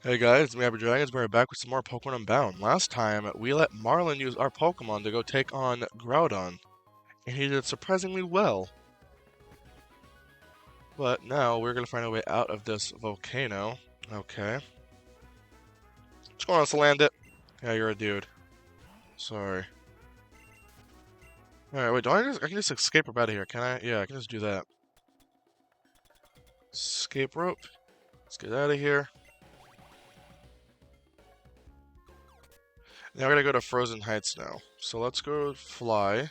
Hey guys, it's me, Ivory Dragons. We're back with some more Pokemon Unbound. Last time, we let Marlon use our Pokemon to go take on Groudon, and he did surprisingly well. But now, we're gonna find a way out of this volcano. Okay. Just going to land it. Yeah, you're a dude. Sorry. Alright, wait, I can just escape up out of here, can I? Yeah, I can just do that. Escape rope. Let's get out of here. Now we're gonna go to Frozen Heights now. So let's go fly.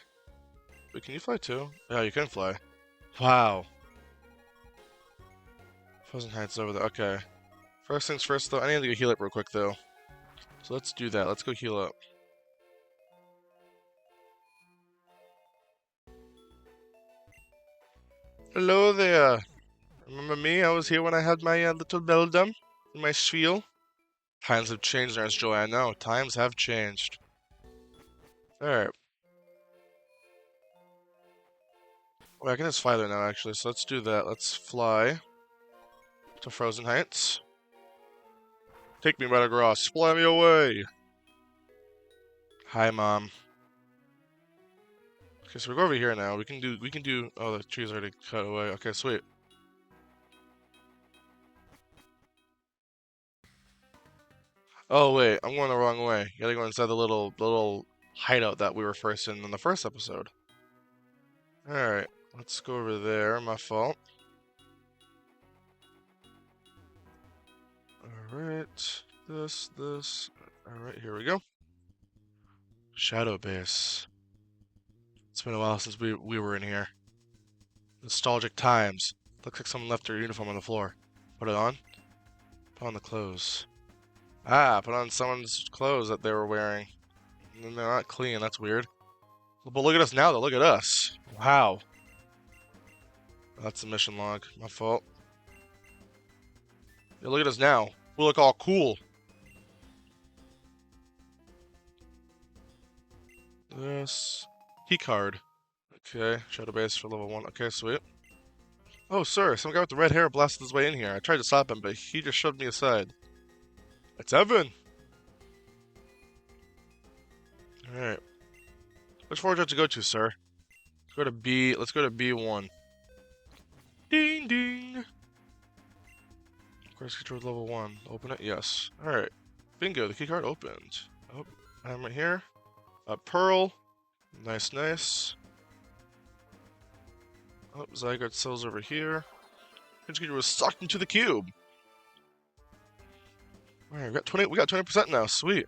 Wait, can you fly too? Yeah, you can fly. Wow. Frozen Heights over there. Okay. First things first, though, I need to go heal up real quick, though. So let's do that. Let's go heal up. Hello there. Remember me? I was here when I had my little beldam and my spiel. Times have changed, Nurse Joy. I know. Times have changed. Alright. Well, I can just fly there now, actually. So let's do that. Let's fly to Frozen Heights. Take me, Metagross. Fly me away. Hi, Mom. Okay, so we go over here now. We can do. Oh, the tree's already cut away. Okay, sweet. Oh wait, I'm going the wrong way. You gotta go inside the little hideout that we were first in the first episode. Alright, let's go over there. My fault. Alright, this. Alright, here we go. Shadow Base. It's been a while since we were in here. Nostalgic times. Looks like someone left their uniform on the floor. Put it on. Put on the clothes. Ah, put on someone's clothes that they were wearing. And they're not clean, that's weird. But look at us now, though. Look at us. Wow. That's the mission log. My fault. Yeah, look at us now. We look all cool. This key card. Okay, Shadow Base for level 1. Okay, sweet. Oh, sir, some guy with the red hair blasted his way in here. I tried to stop him, but he just shoved me aside. It's Evan! Alright. Which floor do you have to go to, sir? Let's go to B1. Ding ding! Of course, control level 1. Open it? Yes. Alright. Bingo, the key card opened. Oh, I'm right here. A pearl. Nice, nice. Oh, Zygarde cells over here. Pinchkeeper was sucked into the cube. Alright, we got 20% now. Sweet.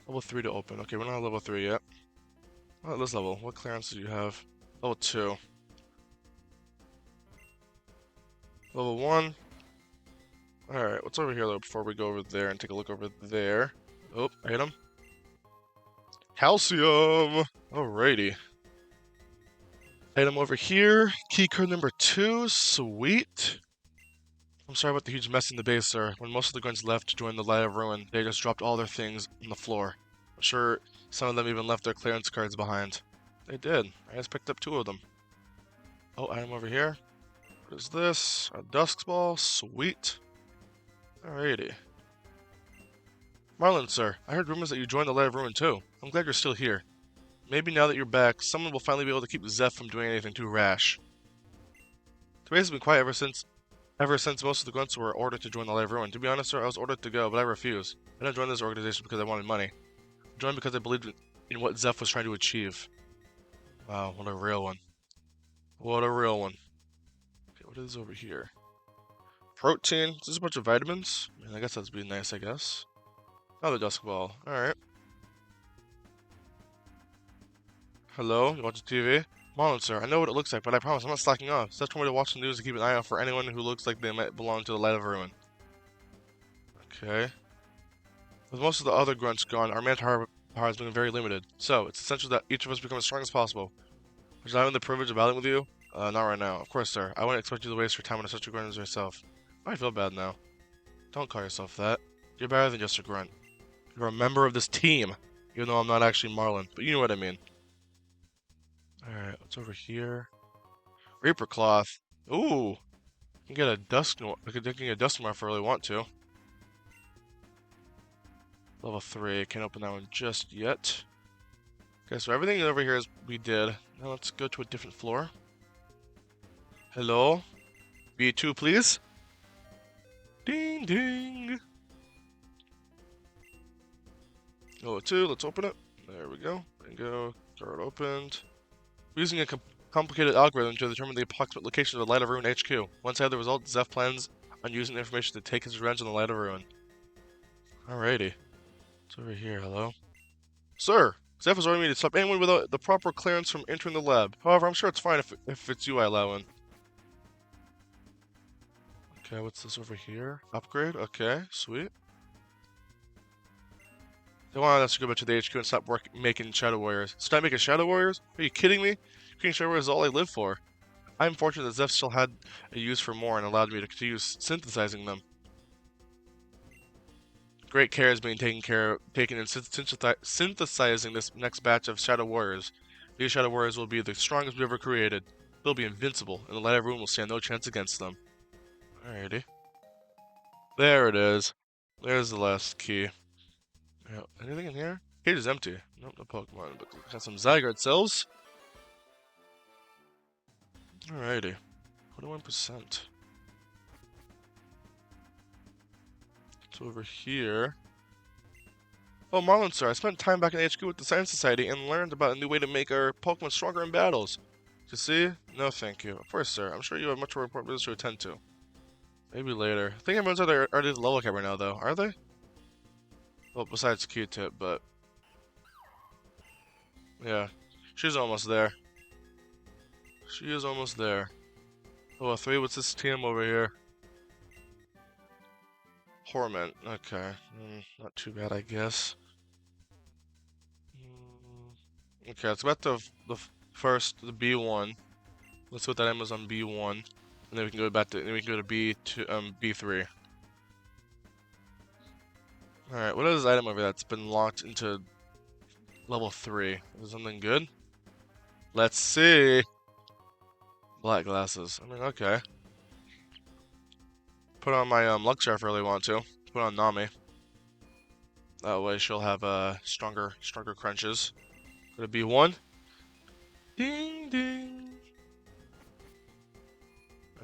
Level 3 to open. Okay, we're not at level 3 yet. Oh, this level. What clearance do you have? Level 2. Level 1. Alright, what's over here though before we go over there and take a look over there? Oh, I hit him. Calcium! Alrighty. Item over here. Key card number 2. Sweet. I'm sorry about the huge mess in the base, sir. When most of the grunts left to join the Light of Ruin, they just dropped all their things on the floor. I'm sure some of them even left their clearance cards behind. They did. I just picked up 2 of them. Oh, item over here. What is this? A Dusk Ball. Sweet. Alrighty. Marlon, sir, I heard rumors that you joined the Light of Ruin too. I'm glad you're still here. Maybe now that you're back, someone will finally be able to keep Zeph from doing anything too rash. The base has been quiet ever since most of the grunts were ordered to join the Light of Ruin. To be honest, sir, I was ordered to go, but I refused. I didn't join this organization because I wanted money. I joined because I believed in what Zeph was trying to achieve. Wow, what a real one. What a real one. Okay, what is over here? Protein. Is this a bunch of vitamins? I mean, I guess that'd be nice, I guess. Another Dusk Ball. Alright. Hello? You watch the TV? Marlon, sir, I know what it looks like, but I promise I'm not slacking off. Zeph told me to watch the news and keep an eye out for anyone who looks like they might belong to the Light of Ruin. Okay. With most of the other grunts gone, our manpower has been very limited. So, it's essential that each of us become as strong as possible. Would I have the privilege of battling with you? Not right now. Of course, sir. I wouldn't expect you to waste your time on such a grunt as yourself. I feel bad now. Don't call yourself that. You're better than just a grunt. You're a member of this team, even though I'm not actually Marlon. But you know what I mean. Alright, what's over here? Reaper Cloth. Ooh! I can get a Dusk Noir. I can get a Dusk Noir if I really want to. Level 3. Can't open that one just yet. Okay, so everything over here is we did. Now let's go to a different floor. Hello? B2, please? Ding, ding! Level 2, let's open it. There we go. Bingo. Door opened. We're using a complicated algorithm to determine the approximate location of the Light of Ruin HQ. Once I have the result, Zeph plans on using the information to take his revenge on the Light of Ruin. Alrighty. It's over here, hello? Sir! Zeph has ordered me to stop anyone without the proper clearance from entering the lab. However, I'm sure it's fine if it's you I allow in. Okay, what's this over here? Upgrade? Okay, sweet. They want us to go back to the HQ and stop making Shadow Warriors. Stop making Shadow Warriors? Are you kidding me? Creating Shadow Warriors is all I live for. I'm fortunate that Zeph still had a use for more and allowed me to continue synthesizing them. Great care is being taken in synthesizing this next batch of Shadow Warriors. These Shadow Warriors will be the strongest we've ever created. They'll be invincible, and the Light of Ruin will stand no chance against them. Alrighty. There it is. There's the last key. Yeah, anything in here? Cage is empty. Nope, no Pokemon, but got some Zygarde cells. Alrighty. 21%. So over here. Oh, Marlon, sir, I spent time back in HQ with the Science Society and learned about a new way to make our Pokemon stronger in battles. You see? No, thank you. Of course, sir. I'm sure you have much more important business to attend to. Maybe later. I think everyone's already at the level cap right now, though. Are they? Well, besides Q-Tip, but... yeah. She's almost there. She is almost there. Oh, 3, what's this team over here? Torment. Okay. Not too bad, I guess. Okay, let's go back to the B1. Let's put that in on B1, and then we can go back to B3. All right, what is this item over there that's been locked into level 3? Is there something good? Let's see. Black glasses. I mean, okay. Put on my Luxor if I really want to. Put on Nami. That way she'll have stronger crunches. Could it be one? Ding ding.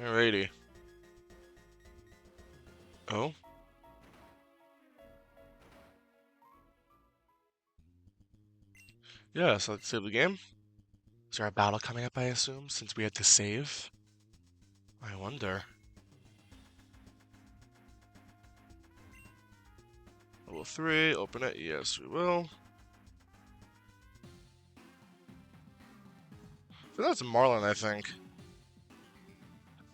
Alrighty. Oh. Yeah, so let's save the game. Is there a battle coming up, I assume, since we had to save? I wonder. Level 3, open it. Yes, we will. So that's Marlon, I think.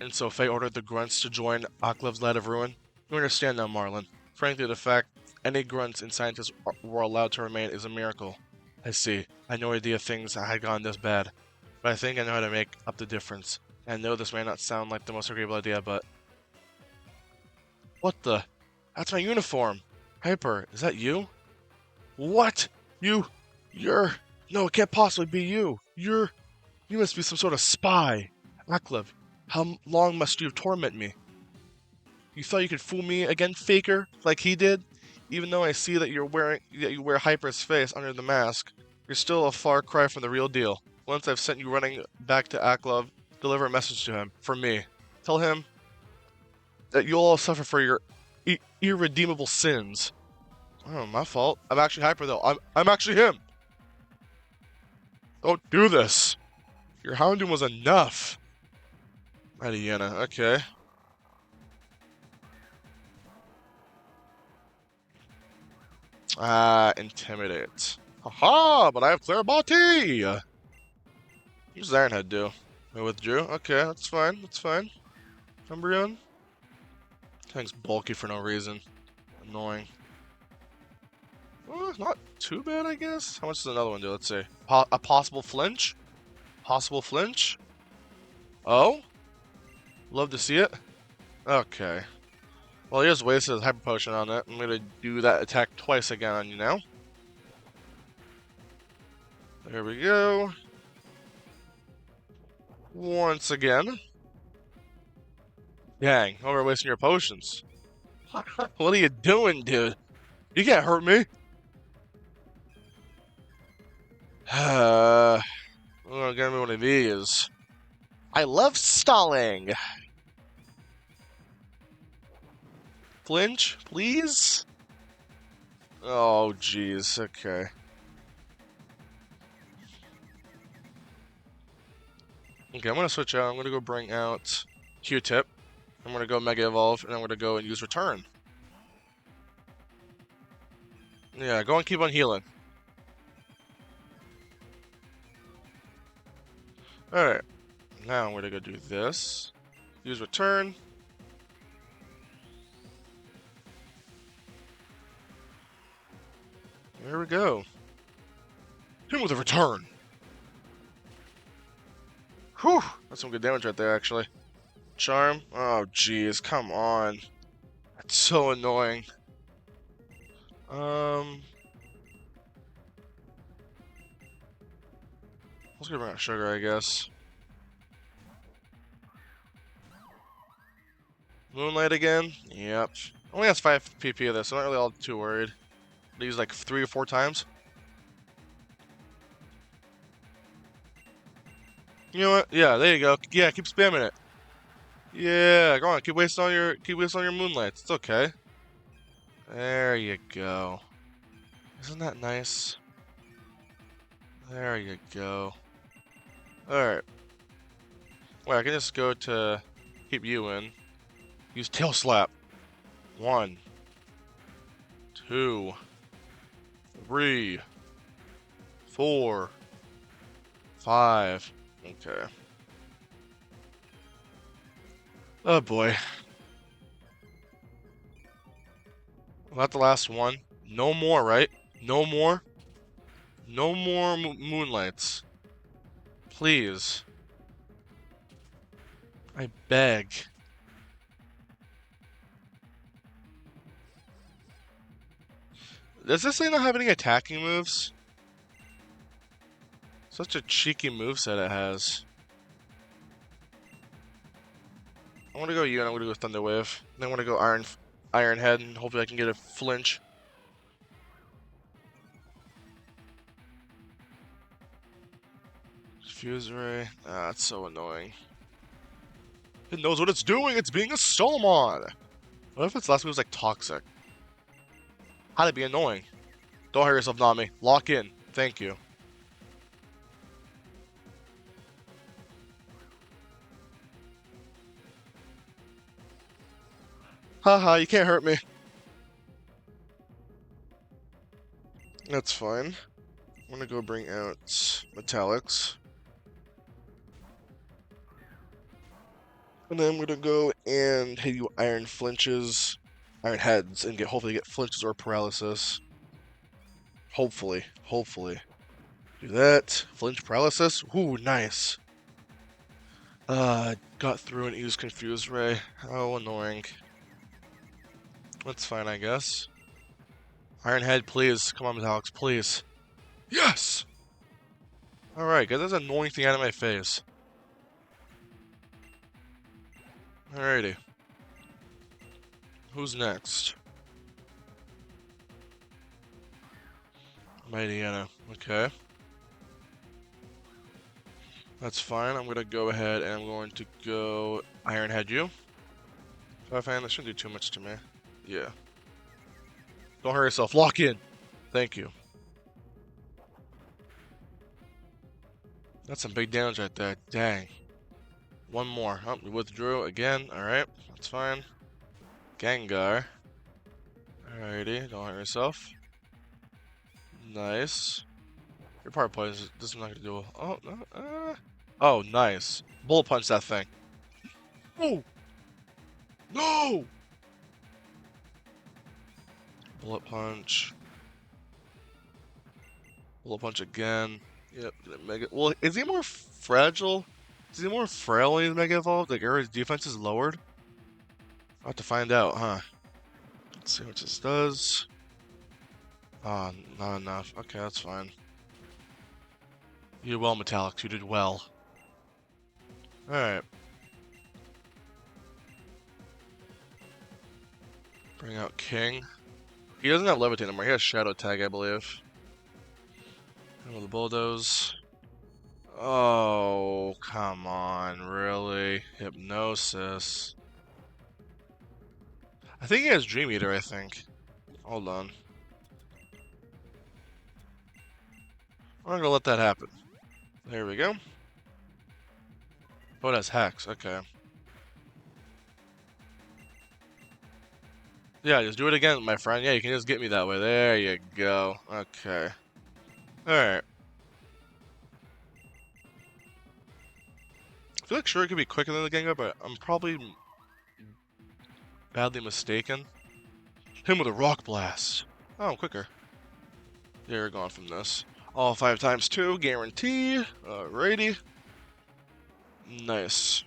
And so Faye ordered the grunts to join Aklev's Light of Ruin. You understand now, Marlon. Frankly, the fact any grunts and scientists were allowed to remain is a miracle. I see. I had no idea things had gone this bad. But I think I know how to make up the difference. And I know this may not sound like the most agreeable idea, but... what the? That's my uniform! Hyper, is that you? What? You're... no, it can't possibly be you! You must be some sort of spy! Aklev, how long must you have tormented me? You thought you could fool me again, Faker, like he did? Even though I see that you wear Hyper's face under the mask, you're still a far cry from the real deal. Once I've sent you running back to Aklev, deliver a message to him, from me. Tell him that you'll all suffer for your irredeemable sins. Oh, my fault. I'm actually Hyper, though. I'm actually him! Don't do this! Your hounding was enough! Mariana, okay. Intimidate. Haha, but I have clear body! What does Ironhead do? I withdrew? Okay, that's fine, that's fine. Umbreon? Thing's bulky for no reason. Annoying. Well, not too bad, I guess. How much does another one do? Let's see. A possible flinch? Possible flinch? Oh? Love to see it. Okay. Well, he just wasted his Hyper Potion on it. I'm gonna do that attack twice again on you now. There we go. Once again. Dang, over wasting your potions. What are you doing, dude? You can't hurt me. I'm gonna give me one of these. I love stalling. Flinch, please? Oh, jeez. Okay. Okay, I'm gonna switch out. I'm gonna go bring out Q-Tip. I'm gonna go Mega Evolve, and I'm gonna go and use Return. Yeah, go and keep on healing. Alright. Now I'm gonna go do this. Use Return. There we go. Hit him with a Return. Whew. That's some good damage right there, actually. Charm. Oh, jeez. Come on. That's so annoying. Let's go bring out Sugar, I guess. Moonlight again? Yep. Only has 5 PP of this, so I'm not really all too worried. I use like 3 or 4 times. You know what? Yeah, there you go. Yeah, keep spamming it. Yeah, go on. Keep wasting on your moonlights. It's okay. There you go. Isn't that nice? There you go. Alright. Well, I can just go to keep you in. Use Tail Slap. 1, 2, 3, 4, 5. Okay. Oh boy. Well, that's the last one. No more, right? No more? No more moonlights. Please. I beg. Does this thing not have any attacking moves? Such a cheeky moveset it has. I want to go you and I'm going to go Thunder Wave. Then I want to go Iron Head and hopefully I can get a flinch. Fuse Ray. Ah, it's so annoying. It knows what it's doing. It's being a Solomon. What if its last move was like Toxic? How'd it be annoying? Don't hurt yourself, Nami. Lock in. Thank you. Haha, you can't hurt me. That's fine. I'm gonna go bring out Metallics. And then I'm gonna go and hit you Iron Flinches, Iron Heads, and hopefully get Flinches or Paralysis. Hopefully. Do that. Flinch Paralysis. Ooh, nice. Got through and used Confuse Ray. Oh, annoying. That's fine, I guess. Iron Head, please. Come on, Metallics, please. Yes! Alright, get this annoying thing out of my face. Alrighty. Who's next? Mightyana. Okay. That's fine. I'm gonna go ahead and I'm going to go Iron Head you. Fan, that shouldn't do too much to me. Yeah. Don't hurt yourself. Lock in. Thank you. That's some big damage right there. Dang. One more. Oh, we withdrew again. Alright. That's fine. Gengar. Alrighty. Don't hurt yourself. Nice. Your part poison. This is not gonna do. Oh, no. Oh, nice. Bullet punch that thing. Oh! No! Bullet punch. Bullet punch again. Yep. Mega. Well, is he more fragile? Is he more frail when he's Mega Evolved? Like, his defense is lowered? I'll have to find out, huh? Let's see what this does. Ah, not enough. Okay, that's fine. You did well, Metallics. You did well. Alright. Bring out King. He doesn't have Levitate anymore. He has Shadow Tag, I believe. with the bulldoze. Oh, come on, really? Hypnosis. I think he has Dream Eater, I think. Hold on. I'm not gonna let that happen. There we go. Oh, that's Hex, okay. Yeah, just do it again, my friend. Yeah, you can just get me that way. There you go. Okay. Alright. I feel like sure it could be quicker than the Gengar, but I'm probably badly mistaken. Him with a Rock Blast. Oh, I'm quicker. Yeah, you're gone from this. All 5 times 2, guarantee. Alrighty. Nice.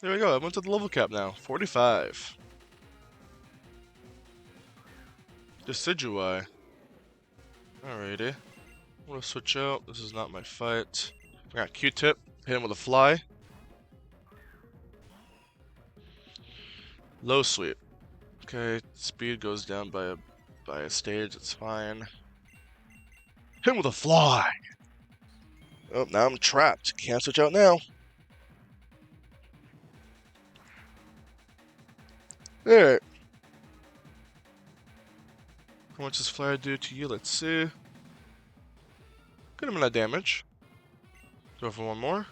There we go. I went to the level cap now. 45. Decidueye. Alrighty. I'm gonna switch out. This is not my fight. I got Q-tip. Hit him with a fly. Low sweep. Okay, speed goes down by a stage. It's fine. Hit him with a fly. Oh, now I'm trapped. Can't switch out now. Alright. How much does fly do to you? Let's see. Good amount of damage. Go for one more.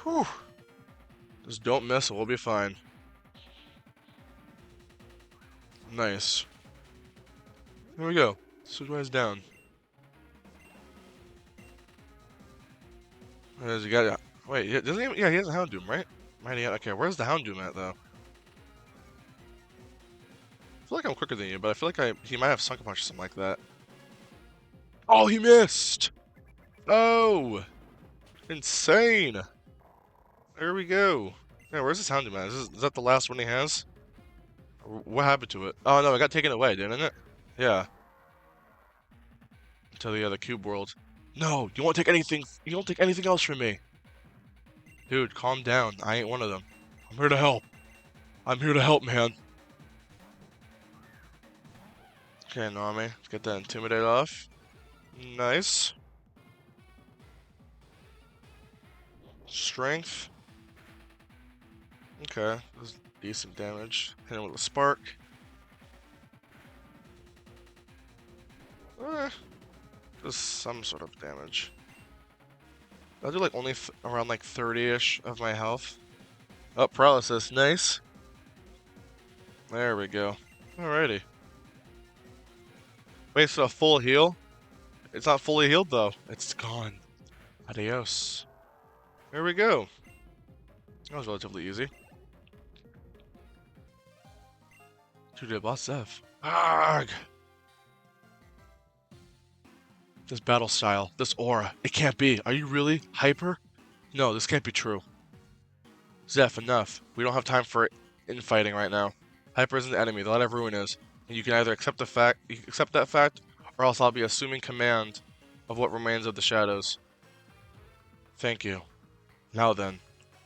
Whew. Just don't miss, it will be fine. Nice. There we go. Switchwise down. You got? Wait, doesn't he? Yeah, he has a Houndoom, right? Mighty. Okay, where's the Houndoom at though? I feel like I'm quicker than you, but I feel like he might have Sucker Punch or something like that. Oh, he missed! Oh! Insane! There we go. Yeah, where's this Houndoom at? Is that the last one he has? What happened to it? Oh no, it got taken away, didn't it? Yeah. To the other cube world. No, you won't take anything. You don't take anything else from me. Dude, calm down. I ain't one of them. I'm here to help. I'm here to help, man. Okay, Nami. Let's get that Intimidate off. Nice. Strength. Okay, that's decent damage. Hit him with a Spark. Just some sort of damage. I'll do like only around like 30-ish of my health. Oh, Paralysis. Nice. There we go. Alrighty. Wait, so a full heal? It's not fully healed though. It's gone. Adios. There we go. That was relatively easy. 2-day boss Zeph. Arrgh! This battle style, this aura, it can't be. Are you really hyper? No, this can't be true. Zeph, enough. We don't have time for infighting right now. Hyper isn't the enemy, the light of ruin is. And you can either accept that fact, or else I'll be assuming command of what remains of the shadows. Thank you. Now then,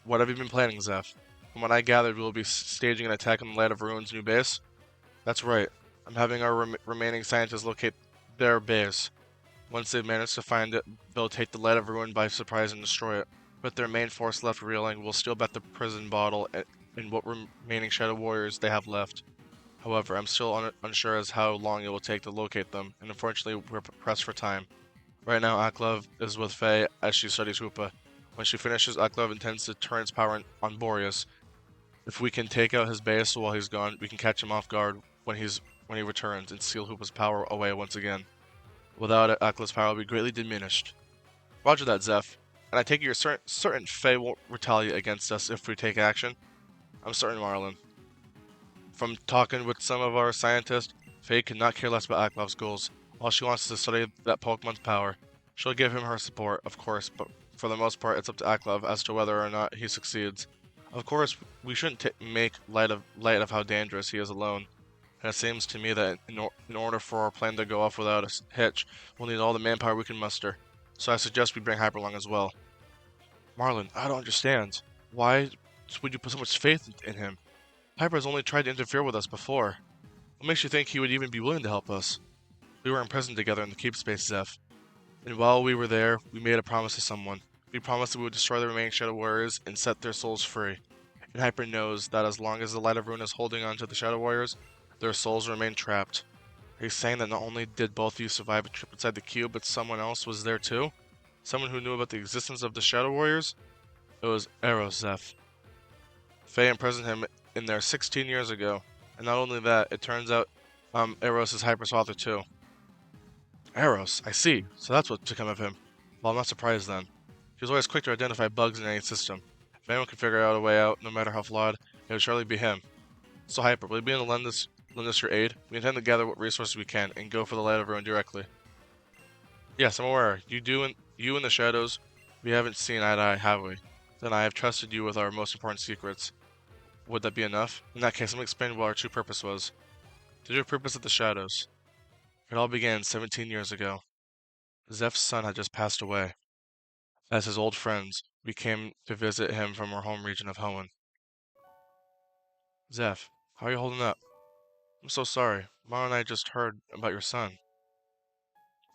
what have you been planning, Zeph? From what I gathered, we will be staging an attack on the Light of Ruin's new base. That's right. I'm having our remaining scientists locate their base. Once they've managed to find it, they'll take the Light of Ruin by surprise and destroy it. With their main force left reeling, we'll steal back the prison bottle and what remaining Shadow Warriors they have left. However, I'm still unsure as how long it will take to locate them, and unfortunately we're pressed for time. Right now, Aklov is with Faye as she studies Hoopa. When she finishes, Aklov intends to turn its power on Boreas. If we can take out his base while he's gone, we can catch him off guard when he returns and steal Hoopa's power away once again. Without it, Aklav's power will be greatly diminished. Roger that, Zeph. And I take it you're certain Faye won't retaliate against us if we take action? I'm certain, Marlon. From talking with some of our scientists, Faye could not care less about Aklav's goals. All she wants is to study that Pokemon's power. She'll give him her support, of course, but for the most part, it's up to Aklav as to whether or not he succeeds. Of course, we shouldn't make light of how dangerous he is alone. And it seems to me that in order for our plan to go off without a hitch, we'll need all the manpower we can muster. So I suggest we bring Hyper along as well. Marlon, I don't understand. Why would you put so much faith in him? Hyper's only tried to interfere with us before. What makes you think he would even be willing to help us? We were imprisoned together in the keep space, Zeph. And while we were there, we made a promise to someone. We promised that we would destroy the remaining Shadow Warriors and set their souls free. And Hyper knows that as long as the Light of Ruin is holding on to the Shadow Warriors, their souls remain trapped. Are you saying that not only did both of you survive a trip inside the cube, but someone else was there too? Someone who knew about the existence of the Shadow Warriors? It was Eros, Zeph. Faye imprisoned him in there 16 years ago. And not only that, it turns out Eros is Hyper's father too. Eros, I see. So that's what's to come of him. Well, I'm not surprised then. He was always quick to identify bugs in any system. If anyone could figure out a way out, no matter how flawed, it would surely be him. So Hyper, will you be able to lend us your aid? We intend to gather what resources we can and go for the Light of Ruin directly. Yes, I'm aware. You and the Shadows, we haven't seen eye to eye, have we? Then I have trusted you with our most important secrets. Would that be enough? In that case, let me explain what our true purpose was. The true purpose of the Shadows. It all began 17 years ago. Zeph's son had just passed away. As his old friends, we came to visit him from our home region of Hoenn. Zeph, how are you holding up? I'm so sorry. Marlon and I just heard about your son.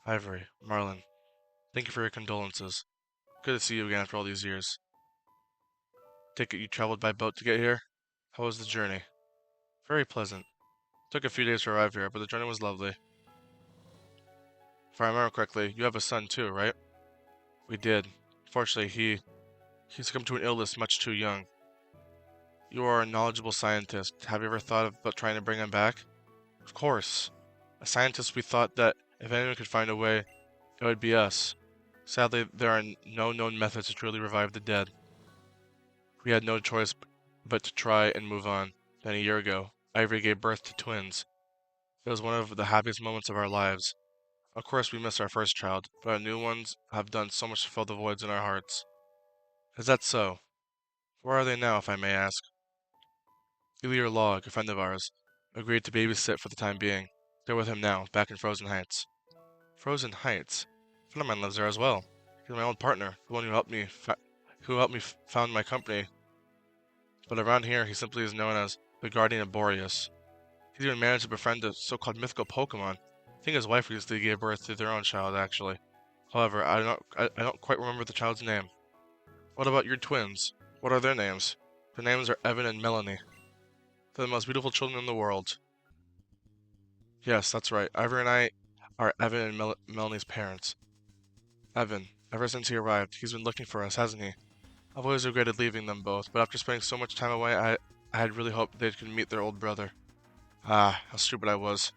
Ivory, Marlon, thank you for your condolences. Good to see you again after all these years. Take it you traveled by boat to get here? How was the journey? Very pleasant. Took a few days to arrive here, but the journey was lovely. If I remember correctly, you have a son too, right? We did. Fortunately, he succumbed to an illness much too young. You are a knowledgeable scientist. Have you ever thought about trying to bring him back? Of course. As scientists, we thought that if anyone could find a way, it would be us. Sadly, there are no known methods to truly revive the dead. We had no choice but to try and move on. Then a year ago, Ivory gave birth to twins. It was one of the happiest moments of our lives. Of course, we miss our first child, but our new ones have done so much to fill the voids in our hearts. Is that so? Where are they now, if I may ask? Ilya Log, a friend of ours, agreed to babysit for the time being. They're with him now, back in Frozen Heights. Frozen Heights? A friend of mine lives there as well. He's my old partner, the one who helped me found my company. But around here, he simply is known as the Guardian of Boreas. He's even managed to befriend a so-called mythical Pokemon. I think his wife recently gave birth to their own child, actually. However, I don't quite remember the child's name. What about your twins? What are their names? Their names are Evan and Melanie. They're the most beautiful children in the world. Yes, that's right. Ivory and I are Evan and Melanie's parents. Evan, ever since he arrived, he's been looking for us, hasn't he? I've always regretted leaving them both, but after spending so much time away, I had really hoped they could meet their old brother. Ah, how stupid I was.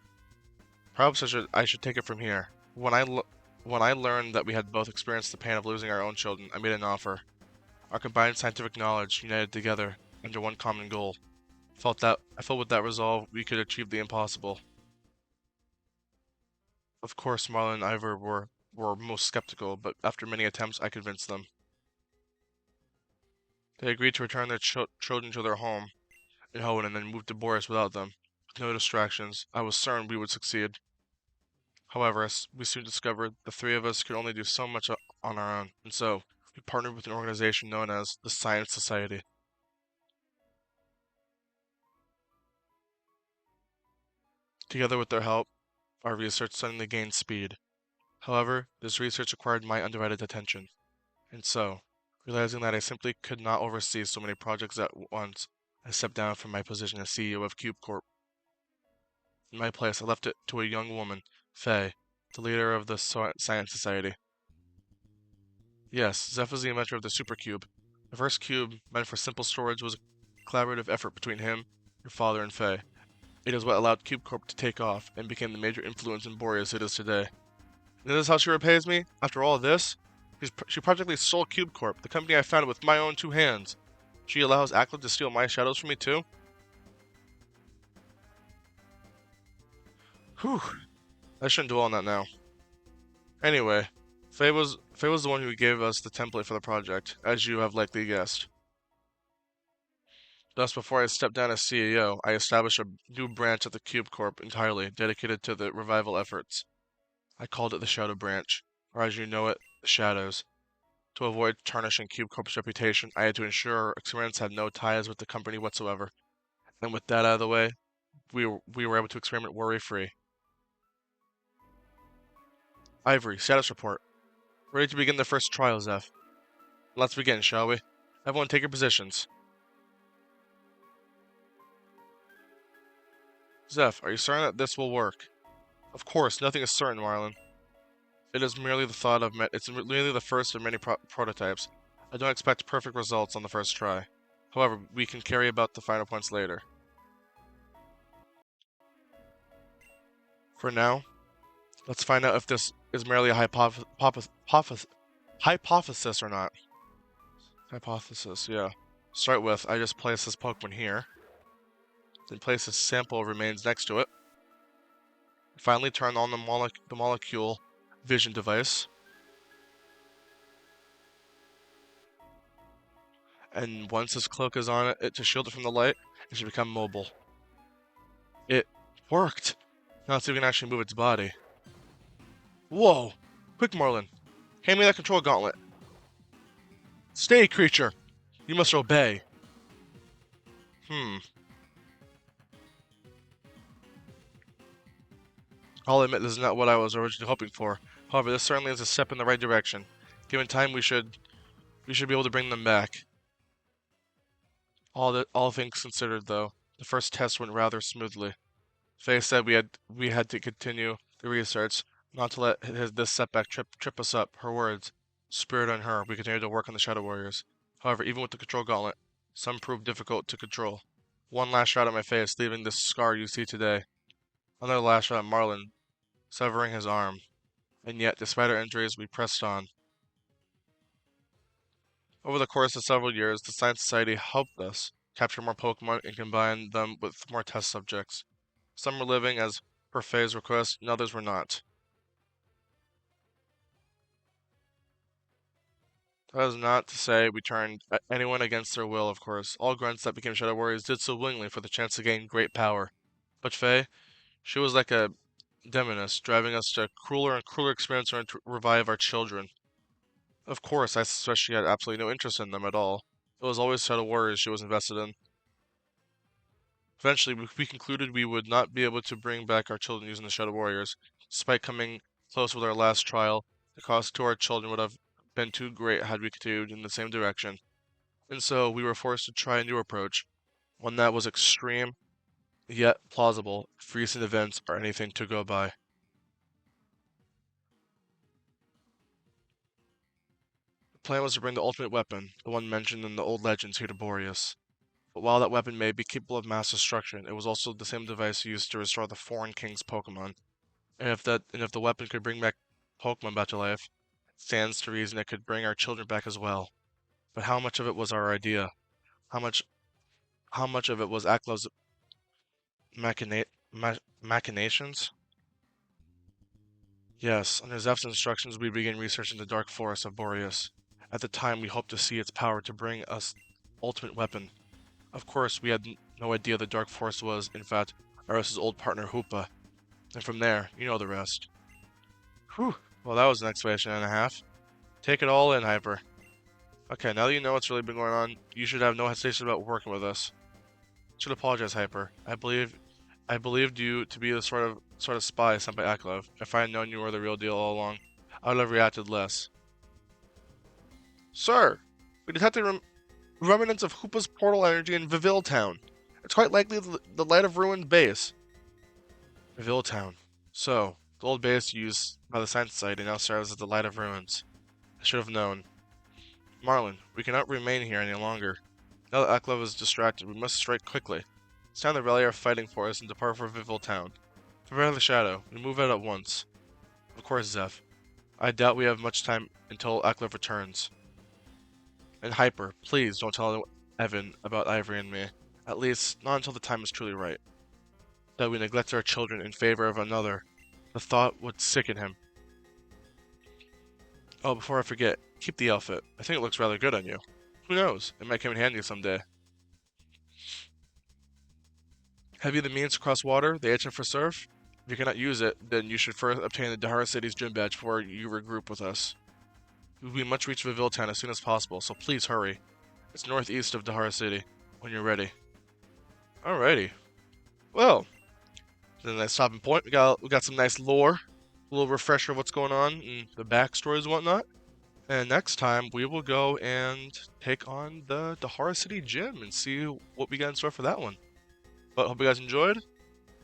Perhaps I should take it from here. When I learned that we had both experienced the pain of losing our own children, I made an offer. Our combined scientific knowledge, united together under one common goal. I felt with that resolve we could achieve the impossible. Of course, Marlon and Ivory were most skeptical, but after many attempts, I convinced them. They agreed to return their children to their home in Hoenn and then move to Boris without them. With no distractions, I was certain we would succeed. However, as we soon discovered, the three of us could only do so much on our own, and so we partnered with an organization known as the Science Society. Together with their help, our research suddenly gained speed. However, this research required my undivided attention, and so, realizing that I simply could not oversee so many projects at once, I stepped down from my position as CEO of Cube Corp. In my place, I left it to a young woman, Faye, the leader of the Science Society. Yes, Zeph is the inventor of the Supercube. The first cube, meant for simple storage, was a collaborative effort between him, your father, and Faye. It is what allowed Cube Corp to take off and became the major influence in Boreas it is today. And this is how she repays me? After all this? She practically stole Cube Corp, the company I founded with my own two hands. She allows Ackland to steal my shadows from me too? Whew. I shouldn't dwell on that now. Anyway, Faye was the one who gave us the template for the project, as you have likely guessed. Thus, before I stepped down as CEO, I established a new branch of the Cube Corp entirely dedicated to the revival efforts. I called it the Shadow Branch, or as you know it, the Shadows. To avoid tarnishing Cube Corp's reputation, I had to ensure our experiments had no ties with the company whatsoever. And with that out of the way, we were able to experiment worry-free. Ivory, status report. Ready to begin the first trial, Zeph. Let's begin, shall we? Everyone take your positions. Zeph, are you certain that this will work? Of course, nothing is certain, Marlon. It is merely the thought of it's merely the first of many prototypes. I don't expect perfect results on the first try. However, we can carry about the final points later. For now, let's find out if this is merely a hypothesis or not. Hypothesis, yeah. Start with, I just place this Pokemon here. Then place a sample of remains next to it. Finally turn on the molecule vision device. And once this cloak is on it to shield it from the light, it should become mobile. It worked! Now let's see if we can actually move its body. Whoa! Quick, Marlon! Hand me that control gauntlet. Stay, creature! You must obey. I'll admit this is not what I was originally hoping for. However, this certainly is a step in the right direction. Given time, we should be able to bring them back. All things considered, though, the first test went rather smoothly. Faye said we had to continue the research, not to let this setback trip us up. Her words, spirit on her, we continued to work on the Shadow Warriors. However, even with the control gauntlet, some proved difficult to control. One last shot at my face, leaving the scar you see today. Another last shot at Marlon, severing his arm. And yet, despite our injuries, we pressed on. Over the course of several years, the Science Society helped us capture more Pokemon and combine them with more test subjects. Some were living as per Faye's request, and others were not. That is not to say we turned anyone against their will, of course. All grunts that became Shadow Warriors did so willingly for the chance to gain great power. But Faye, she was like a demoness, driving us to crueler and crueler experiments to revive our children. Of course, I suspect she had absolutely no interest in them at all. It was always Shadow Warriors she was invested in. Eventually, we concluded we would not be able to bring back our children using the Shadow Warriors. Despite coming close with our last trial, the cost to our children would have been too great had we continued in the same direction. And so we were forced to try a new approach, one that was extreme, yet plausible, if recent events are anything to go by. The plan was to bring the ultimate weapon, the one mentioned in the old legends, here to Boreas. But while that weapon may be capable of mass destruction, it was also the same device used to restore the Foreign King's Pokemon. And if the weapon could bring back Pokemon back to life, it stands to reason it could bring our children back as well. But how much of it was our idea? How much of it was Aklov's machinations? Yes, under Zeph's instructions we began researching the dark forest of Boreas. At the time we hoped to see its power to bring us ultimate weapon. Of course, we had no idea the dark forest was, in fact, Aris's old partner Hoopa. And from there, you know the rest. Whew, well that was an explanation and a half. Take it all in, Hyper. Okay, now that you know what's really been going on, you should have no hesitation about working with us. I should apologize, Hyper. I believed you to be the sort of spy sent by Aklov. If I had known you were the real deal all along, I would have reacted less. Sir, we detected remnants of Hoopa's portal energy in Viville Town. It's quite likely the Light of Ruined base. Viville Town. So, the old base used by the Science Society now serves as the Light of Ruins. I should have known. Marlon, we cannot remain here any longer. Now that Aklov is distracted, we must strike quickly. It's time to rally our fighting force and depart for Viville Town. Prepare the shadow. We move out at once. Of course, Zeph. I doubt we have much time until Aklov returns. And Hyper, please don't tell Evan about Ivory and me. At least, not until the time is truly right. That we neglect our children in favor of another. The thought would sicken him. Oh, before I forget, keep the outfit. I think it looks rather good on you. Who knows? It might come in handy someday. Have you the means to cross water, the agent for surf? If you cannot use it, then you should first obtain the Dahara City's gym badge before you regroup with us. We must reach Viville Town as soon as possible, so please hurry. It's northeast of Dahara City, when you're ready. Alrighty. Well, the nice stopping point. We got some nice lore, a little refresher of what's going on and the backstories and whatnot. And next time we will go and take on the Dahara City Gym and see what we got in store for that one. But hope you guys enjoyed.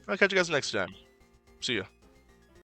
I'll catch you guys next time. See ya.